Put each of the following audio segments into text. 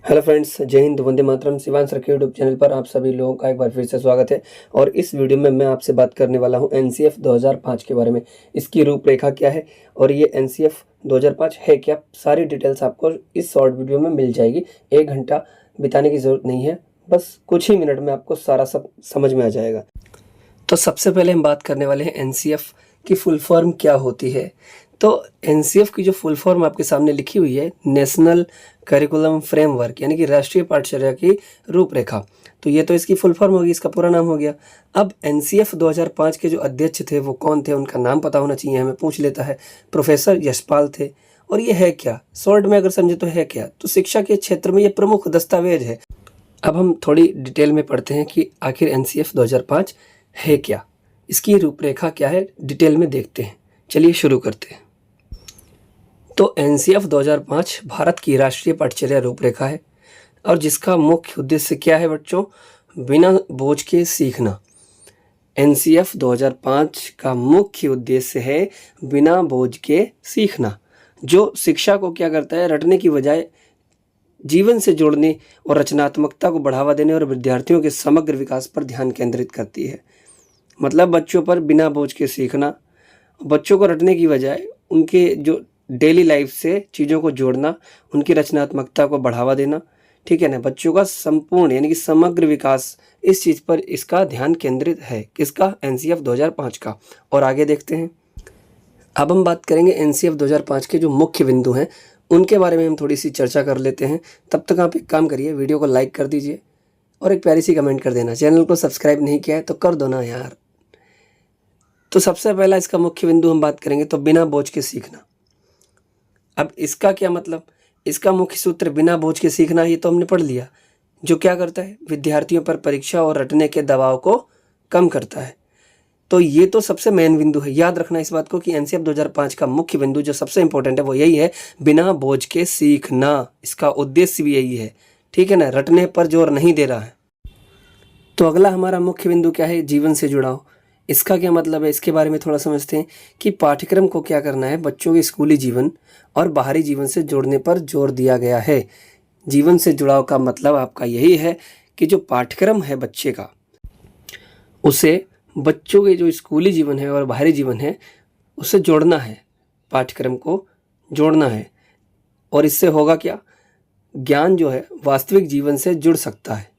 Hello friends, जय Hind, Vande Mataram. Shivan sir के YouTube channel पर आप सभी लोगों का एक बार फिर से स्वागत है। और इस वीडियो में मैं आपसे बात करने वाला हूं एनसीएफ 2005 के बारे में। इसकी रूपरेखा क्या है और ये एनसीएफ 2005 है क्या, सारी डिटेल्स आपको इस शॉर्ट वीडियो में मिल जाएगी। 1 घंटा बिताने की ज़रूरत नहीं है, बस कुछ ही मिनट में आपको सारा सब समझ में आ जाएगा। तो सबसे पहले हम बात करने वाले हैं एनसीएफ की फुल फॉर्म क्या होती है। तो एनसीएफ की जो फुल फॉर्म आपके सामने लिखी हुई है, नेशनल करिकुलम फ्रेमवर्क, यानी कि राष्ट्रीय पाठ्यचर्या की रूपरेखा। तो ये तो इसकी फुल फॉर्म होगी, इसका पूरा नाम हो गया। अब एनसीएफ 2005 के जो अध्यक्ष थे वो कौन थे, उनका नाम पता होना चाहिए, हमें पूछ लेता है। प्रोफेसर यशपाल थे। और ये है क्या, शॉर्ट में अगर समझे तो है क्या, तो शिक्षा के क्षेत्र में ये प्रमुख दस्तावेज है। अब हम थोड़ी डिटेल में पढ़ते हैं कि आखिर एनसीएफ 2005 है क्या, इसकी रूपरेखा क्या है, डिटेल में देखते हैं। चलिए शुरू करते हैं। तो एनसीएफ 2005 भारत की राष्ट्रीय पाठ्यचर्या रूपरेखा है और जिसका मुख्य उद्देश्य क्या है बच्चों, बिना बोझ के सीखना। एनसीएफ 2005 का मुख्य उद्देश्य है बिना बोझ के सीखना, जो शिक्षा को क्या करता है, रटने की बजाय जीवन से जोड़ने और रचनात्मकता को बढ़ावा देने और विद्यार्थियों के समग्र विकास पर ध्यान केंद्रित करती है। मतलब बच्चों पर बिना बोझ के सीखना, बच्चों को रटने की बजाय उनके जो डेली लाइफ से चीज़ों को जोड़ना, उनकी रचनात्मकता को बढ़ावा देना, ठीक है ना। बच्चों का संपूर्ण यानी कि समग्र विकास, इस चीज़ पर इसका ध्यान केंद्रित है। किसका, एनसीएफ 2005 का। और आगे देखते हैं। अब हम बात करेंगे एनसीएफ 2005 के जो मुख्य बिंदु हैं उनके बारे में हम थोड़ी सी चर्चा कर लेते हैं। तब तक आप एक काम करिए, वीडियो को लाइक कर दीजिए और एक प्यारी सी कमेंट कर देना। चैनल को सब्सक्राइब नहीं किया है तो कर दो ना यार। तो सबसे पहला इसका मुख्य बिंदु हम बात करेंगे तो बिना बोझ के सीखना। अब इसका क्या मतलब, इसका मुख्य सूत्र बिना बोझ के सीखना, ये तो हमने पढ़ लिया। जो क्या करता है, विद्यार्थियों पर परीक्षा और रटने के दबाव को कम करता है। तो ये तो सबसे मेन बिंदु है। याद रखना इस बात को कि एनसीएफ 2005 का मुख्य बिंदु जो सबसे इंपॉर्टेंट है वो यही है, बिना बोझ के सीखना। इसका उद्देश्य भी यही है, ठीक है ना, रटने पर जोर नहीं दे रहा है। तो अगला हमारा मुख्य बिंदु क्या है, जीवन से जुड़ाव। इसका क्या मतलब है, इसके बारे में थोड़ा समझते हैं कि पाठ्यक्रम को क्या करना है, बच्चों के स्कूली जीवन और बाहरी जीवन से जोड़ने पर जोर दिया गया है। जीवन से जुड़ाव का मतलब आपका यही है कि जो पाठ्यक्रम है बच्चे का, उसे बच्चों के जो स्कूली जीवन है और बाहरी जीवन है उससे जोड़ना है, पाठ्यक्रम को जोड़ना है। और इससे होगा क्या, ज्ञान जो है वास्तविक जीवन से जुड़ सकता है।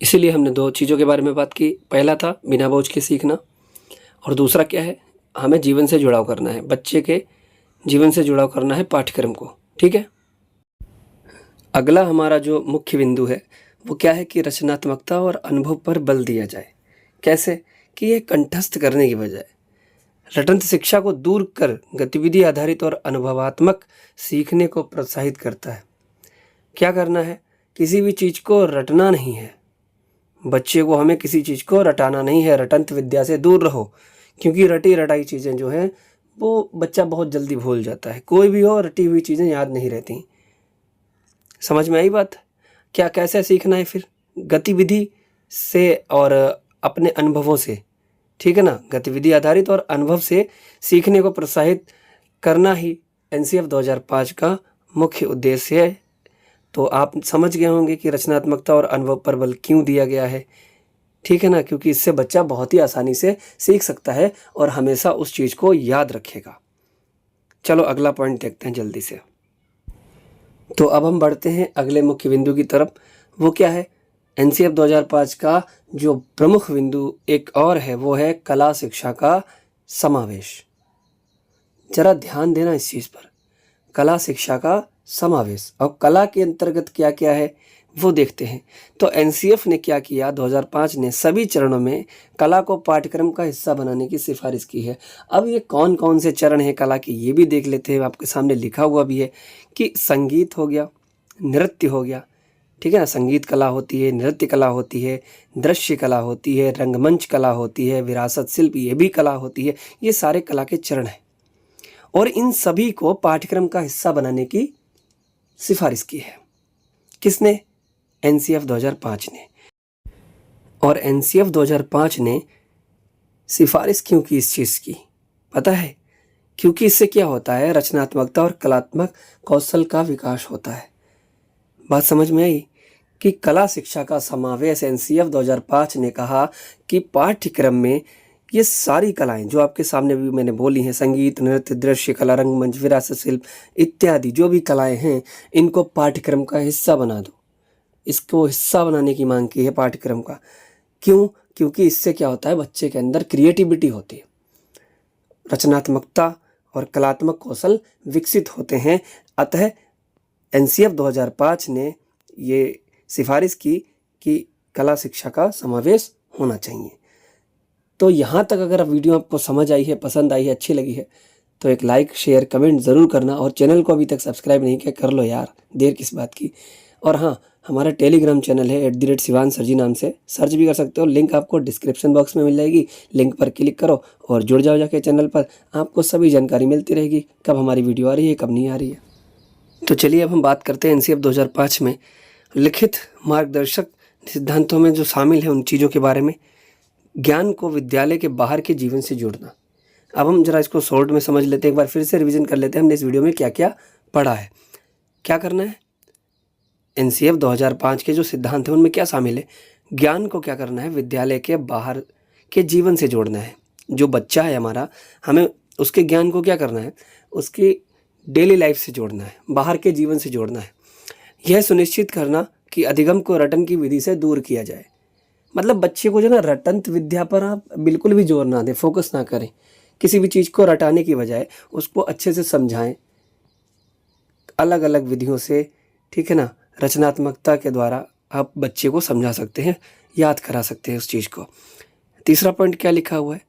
इसीलिए हमने दो चीज़ों के बारे में बात की। पहला था बिना बोझ के सीखना और दूसरा क्या है, हमें जीवन से जुड़ाव करना है, बच्चे के जीवन से जुड़ाव करना है पाठ्यक्रम को, ठीक है। अगला हमारा जो मुख्य बिंदु है वो क्या है कि रचनात्मकता और अनुभव पर बल दिया जाए। कैसे, कि ये कंठस्थ करने की बजाय रटंत शिक्षा को दूर कर गतिविधि आधारित और अनुभवात्मक सीखने को प्रोत्साहित करता है। क्या करना है, किसी भी चीज़ को रटना नहीं है, बच्चे को हमें किसी चीज़ को रटाना नहीं है। रटंत विद्या से दूर रहो, क्योंकि रटी रटाई चीज़ें जो हैं वो बच्चा बहुत जल्दी भूल जाता है। कोई भी हो, रटी हुई चीज़ें याद नहीं रहती। समझ में आई बात। क्या कैसे सीखना है फिर, गतिविधि से और अपने अनुभवों से, ठीक है ना। गतिविधि आधारित और अनुभव से सीखने को प्रोत्साहित करना ही एनसीएफ 2005 का मुख्य उद्देश्य है। तो आप समझ गए होंगे कि रचनात्मकता और अनुभव पर बल क्यों दिया गया है, ठीक है ना, क्योंकि इससे बच्चा बहुत ही आसानी से सीख सकता है और हमेशा उस चीज़ को याद रखेगा। चलो अगला पॉइंट देखते हैं जल्दी से। तो अब हम बढ़ते हैं अगले मुख्य बिंदु की तरफ। वो क्या है, एनसीएफ 2005 का जो प्रमुख बिंदु एक और है वो है कला शिक्षा का समावेश। जरा ध्यान देना इस चीज़ पर, कला शिक्षा का समावेश। और कला के अंतर्गत क्या क्या है वो देखते हैं। तो एनसीएफ ने क्या किया, 2005 ने सभी चरणों में कला को पाठ्यक्रम का हिस्सा बनाने की सिफारिश की है। अब ये कौन कौन से चरण हैं कला के, ये भी देख लेते हैं। आपके सामने लिखा हुआ भी है कि संगीत हो गया, नृत्य हो गया, ठीक है ना, संगीत कला होती है, नृत्य कला होती है, दृश्य कला होती है, रंगमंच कला होती है, विरासत शिल्प, ये भी कला होती है। ये सारे कला के चरण हैं और इन सभी को पाठ्यक्रम का हिस्सा बनाने की सिफारिश की है। किसने, एनसीएफ 2005 ने। और एनसीएफ 2005 ने सिफारिश क्यों की इस चीज़ की, पता है, क्योंकि इससे क्या होता है, रचनात्मकता और कलात्मक कौशल का विकास होता है। बात समझ में आई कि कला शिक्षा का समावेश एनसीएफ 2005 ने कहा कि पाठ्यक्रम में ये सारी कलाएं जो आपके सामने भी मैंने बोली हैं, संगीत, नृत्य, दृश्य कला, रंगमंच, विरासत शिल्प इत्यादि जो भी कलाएं हैं, इनको पाठ्यक्रम का हिस्सा बना दो। इसको हिस्सा बनाने की मांग की है पाठ्यक्रम का। क्यों? क्योंकि इससे क्या होता है, बच्चे के अंदर क्रिएटिविटी होती है, रचनात्मकता और कलात्मक कौशल विकसित होते हैं। अतः एनसीएफ 2005 ने ये सिफारिश की कि कला शिक्षा का समावेश होना चाहिए। तो यहाँ तक अगर वीडियो आपको समझ आई है, पसंद आई है, अच्छी लगी है, तो एक लाइक, शेयर, कमेंट ज़रूर करना। और चैनल को अभी तक सब्सक्राइब नहीं किया, कर लो यार, देर किस बात की। और हाँ, हमारा टेलीग्राम चैनल है @शिवांश सर जी नाम से, सर्च भी कर सकते हो। लिंक आपको डिस्क्रिप्शन बॉक्स में मिल जाएगी, लिंक पर क्लिक करो और जुड़ जाओ जाके चैनल पर। आपको सभी जानकारी मिलती रहेगी, कब हमारी वीडियो आ रही है, कब नहीं आ रही है। तो चलिए अब हम बात करते हैं एनसीएफ 2005 में लिखित मार्गदर्शक सिद्धांतों में जो शामिल है उन चीज़ों के बारे में। ज्ञान को विद्यालय के बाहर के जीवन से जोड़ना। अब हम जरा इसको शॉर्ट में समझ लेते हैं, एक बार फिर से रिवीजन कर लेते हैं हमने इस वीडियो में क्या क्या पढ़ा है। क्या करना है, एनसीएफ 2005 के जो सिद्धांत हैं उनमें क्या शामिल है, ज्ञान को क्या करना है, विद्यालय के बाहर के जीवन से जोड़ना है। जो बच्चा है हमारा, हमें उसके ज्ञान को क्या करना है, उसकी डेली लाइफ से जोड़ना है, बाहर के जीवन से जोड़ना है। यह सुनिश्चित करना कि अधिगम को रटन की विधि से दूर किया जाए। मतलब बच्चे को जो ना रटंत विद्या पर आप बिल्कुल भी जोर ना दें, फोकस ना करें। किसी भी चीज़ को रटाने की बजाय उसको अच्छे से समझाएं, अलग अलग विधियों से, ठीक है ना। रचनात्मकता के द्वारा आप बच्चे को समझा सकते हैं, याद करा सकते हैं उस चीज़ को। तीसरा पॉइंट क्या लिखा हुआ है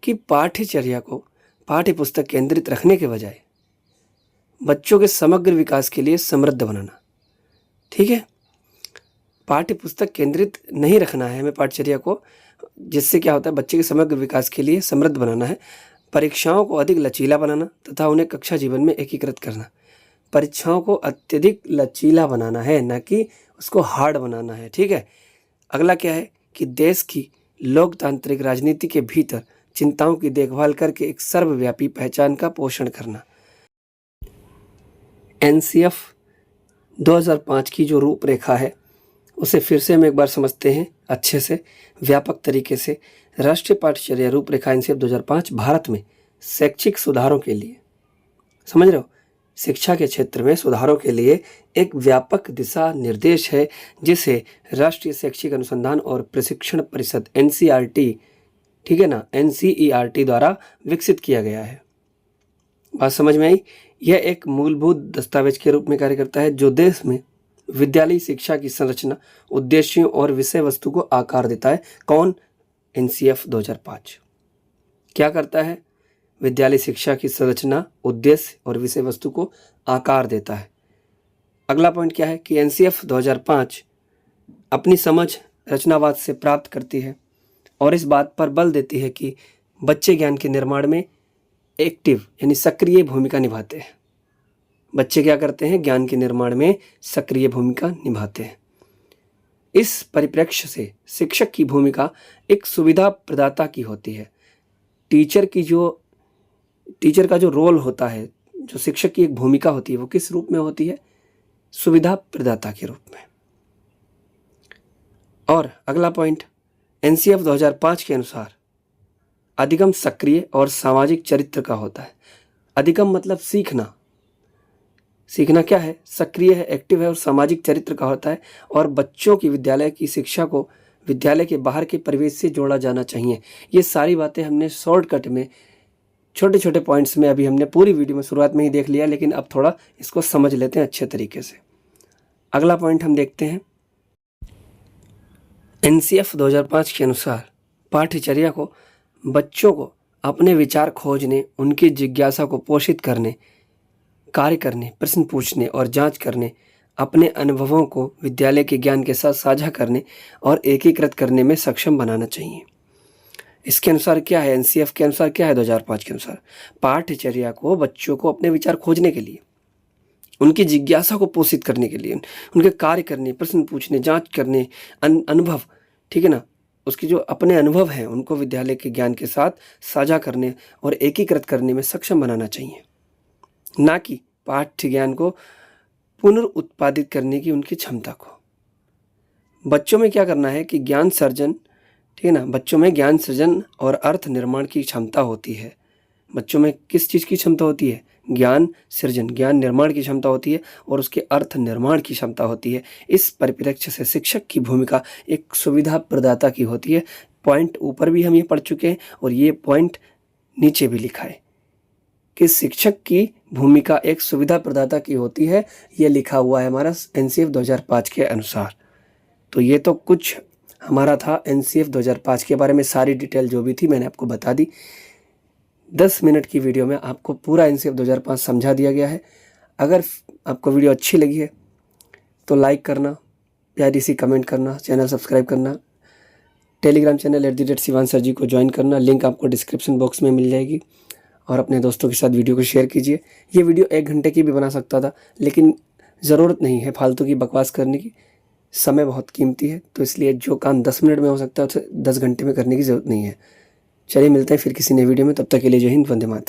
कि पाठ्यचर्या को पाठ्य पुस्तक केंद्रित रखने के बजाय बच्चों के समग्र विकास के लिए समृद्ध बनाना। ठीक है, पाठ्य पुस्तक केंद्रित नहीं रखना है हमें पाठ्यचर्या को, जिससे क्या होता है, बच्चे के समग्र विकास के लिए समृद्ध बनाना है। परीक्षाओं को अधिक लचीला बनाना तथा उन्हें कक्षा जीवन में एकीकृत करना। परीक्षाओं को अत्यधिक लचीला बनाना है, ना कि उसको हार्ड बनाना है। ठीक है। अगला क्या है कि देश की लोकतांत्रिक राजनीति के भीतर चिंताओं की देखभाल करके एक सर्वव्यापी पहचान का पोषण करना। एनसीएफ 2005 की जो रूपरेखा है उसे फिर से हम एक बार समझते हैं अच्छे से, व्यापक तरीके से। राष्ट्रीय पाठ्यचर्या रूपरेखा एनसीएफ 2005 भारत में शैक्षिक सुधारों के लिए, समझ रहे हो, शिक्षा के क्षेत्र में सुधारों के लिए एक व्यापक दिशा निर्देश है, जिसे राष्ट्रीय शैक्षिक अनुसंधान और प्रशिक्षण परिषद एनसीईआरटी, ठीक है ना, एनसीईआरटी द्वारा विकसित किया गया है। बात समझ में आई। यह एक मूलभूत दस्तावेज के रूप में कार्य करता है जो देश में विद्यालयी शिक्षा की संरचना, उद्देश्यों और विषय वस्तु को आकार देता है। कौन? एनसीएफ 2005 क्या करता है? विद्यालय शिक्षा की संरचना, उद्देश्य और विषय वस्तु को आकार देता है। अगला पॉइंट क्या है कि एनसीएफ 2005 अपनी समझ रचनावाद से प्राप्त करती है और इस बात पर बल देती है कि बच्चे ज्ञान के निर्माण में एक्टिव यानी सक्रिय भूमिका निभाते हैं। बच्चे क्या करते हैं? ज्ञान के निर्माण में सक्रिय भूमिका निभाते हैं। इस परिप्रेक्ष्य से शिक्षक की भूमिका एक सुविधा प्रदाता की होती है। टीचर का जो रोल होता है, जो शिक्षक की एक भूमिका होती है, वो किस रूप में होती है? सुविधा प्रदाता के रूप में। और अगला पॉइंट, एनसीएफ 2005 के अनुसार अधिगम सक्रिय और सामाजिक चरित्र का होता है। अधिगम मतलब सीखना। सीखना क्या है? सक्रिय है, एक्टिव है और सामाजिक चरित्र का होता है। और बच्चों की विद्यालय की शिक्षा को विद्यालय के बाहर के परिवेश से जोड़ा जाना चाहिए। ये सारी बातें हमने शॉर्टकट में, छोटे छोटे पॉइंट्स में अभी हमने पूरी वीडियो में शुरुआत में ही देख लिया, लेकिन अब थोड़ा इसको समझ लेते हैं अच्छे तरीके से। अगला पॉइंट हम देखते हैं, एनसीएफ 2005 के अनुसार पाठ्यचर्या को बच्चों को अपने विचार खोजने, उनकी जिज्ञासा को पोषित करने, कार्य करने, प्रश्न पूछने और जांच करने, अपने अनुभवों को विद्यालय के ज्ञान के साथ साझा करने और एकीकृत करने में सक्षम बनाना चाहिए। इसके अनुसार क्या है? एनसीएफ के अनुसार क्या है? 2005 के अनुसार पाठ्यचर्या को बच्चों को अपने विचार खोजने के लिए, उनकी जिज्ञासा को पोषित करने के लिए, उनके कार्य करने, प्रश्न पूछने, जांच करने, अनुभव, ठीक है ना, उसके जो अपने अनुभव हैं उनको विद्यालय के ज्ञान के साथ साझा करने और एकीकृत करने में सक्षम बनाना चाहिए, ना कि पाठ्य ज्ञान को पुनर्उत्पादित करने की उनकी क्षमता को। बच्चों में क्या करना है कि ज्ञान सर्जन, ठीक है ना, बच्चों में ज्ञान सृजन और अर्थ निर्माण की क्षमता होती है। बच्चों में किस चीज़ की क्षमता होती है? ज्ञान सृजन, ज्ञान निर्माण की क्षमता होती है और उसके अर्थ निर्माण की क्षमता होती है। इस परिप्रेक्ष्य से शिक्षक की भूमिका एक सुविधा प्रदाता की होती है। पॉइंट ऊपर भी हम ये पढ़ चुके हैं और ये पॉइंट नीचे भी लिखा है कि शिक्षक की भूमिका एक सुविधा प्रदाता की होती है। ये लिखा हुआ है हमारा एनसीएफ 2005 के अनुसार। तो ये तो कुछ हमारा था एनसीएफ 2005 के बारे में, सारी डिटेल जो भी थी मैंने आपको बता दी। 10 मिनट की वीडियो में आपको पूरा एनसीएफ 2005 समझा दिया गया है। अगर आपको वीडियो अच्छी लगी है तो लाइक करना, प्यारी सी कमेंट करना, चैनल सब्सक्राइब करना, टेलीग्राम चैनल @शिवान सर जी को ज्वाइन करना, लिंक आपको डिस्क्रिप्शन बॉक्स में मिल जाएगी। और अपने दोस्तों के साथ वीडियो को शेयर कीजिए। ये वीडियो 1 घंटे की भी बना सकता था, लेकिन ज़रूरत नहीं है फालतू की बकवास करने की। समय बहुत कीमती है, तो इसलिए जो काम 10 मिनट में हो सकता है उसे 10 घंटे में करने की ज़रूरत नहीं है। चलिए मिलते हैं फिर किसी नए वीडियो में, तब तक के लिए जय हिंद, वंदे मातरम।